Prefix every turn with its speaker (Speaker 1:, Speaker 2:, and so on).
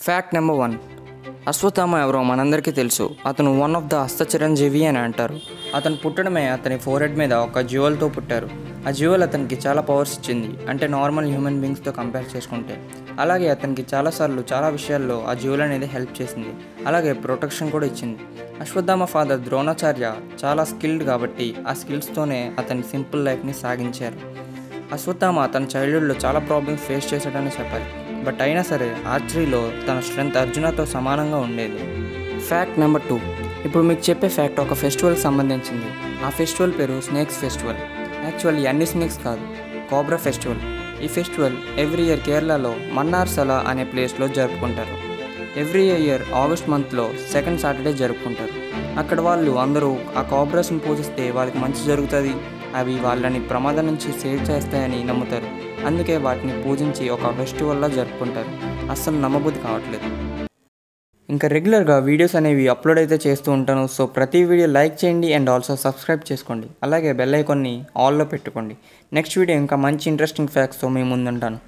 Speaker 1: Fact number 1. Ashwatthama ఎవరో మనందరికీ తెలుసు. అతను వన్ ఆఫ్ ద హస్తచిరంజీవి అని అంటారు. అతను పుట్టడమే అతని ఫోర్హెడ్ మీద ఒక జ్యువెల్తో పుట్టారు. ఆ జ్యువెల్ అతనికి చాలా పవర్స్ ఇచ్చింది, అంటే నార్మల్ హ్యూమన్ బీయింగ్స్తో కంపేర్ చేసుకుంటే. అలాగే అతనికి చాలాసార్లు చాలా విషయాల్లో ఆ జ్యువెల్ అనేది హెల్ప్ చేసింది, అలాగే ప్రొటెక్షన్ కూడా ఇచ్చింది. అశ్వత్థామ ఫాదర్ ద్రోణాచార్య చాలా స్కిల్డ్ కాబట్టి ఆ స్కిల్స్తోనే అతని సింపుల్ లైఫ్ని సాగించారు. అశ్వత్థామ తన చైల్డ్హుడ్లో చాలా ప్రాబ్లమ్స్ ఫేస్ చేశాడని చెప్పాలి, బట్ అయినా సరే ఆర్చరీలో తన స్ట్రెంగ్త్ అర్జునతో సమానంగా ఉండేది. Fact number 2. ఇప్పుడు మీకు చెప్పే ఫ్యాక్ట్ ఒక ఫెస్టివల్కి సంబంధించింది. ఆ ఫెస్టివల్ పేరు స్నేక్స్ ఫెస్టివల్. యాక్చువల్లీ అన్ని స్నేక్స్ కాదు, కోబ్రా ఫెస్టివల్. ఈ ఫెస్టివల్ ఎవ్రీ ఇయర్ కేరళలో మన్నార్సలా అనే ప్లేస్లో జరుపుకుంటారు. ఎవ్రీ ఇయర్ ఆగస్ట్ మంత్లో సెకండ్ సాటర్డే జరుపుకుంటారు. అక్కడ వాళ్ళు అందరూ ఆ కోబ్రాస్ని పూజిస్తే వాళ్ళకి మంచి జరుగుతుంది, అవి వాళ్ళని ప్రమాదం నుంచి సేవ్ చేస్తాయని నమ్ముతారు. అందుకే వాటిని పూజించి ఒక ఫెస్టివల్లా జరుపుకుంటారు. అస్సలు నమ్మబుద్ధి కావట్లేదు. ఇంకా రెగ్యులర్గా వీడియోస్ అనేవి అప్లోడ్ అయితే చేస్తూ ఉంటాను. సో ప్రతి వీడియో లైక్ చేయండి అండ్ ఆల్సో సబ్స్క్రైబ్ చేసుకోండి. అలాగే బెల్ ఐకాన్ని ఆల్లో పెట్టుకోండి. నెక్స్ట్ వీడియో ఇంకా మంచి ఇంట్రెస్టింగ్ ఫ్యాక్ట్స్తో మీ ముందుంటాను.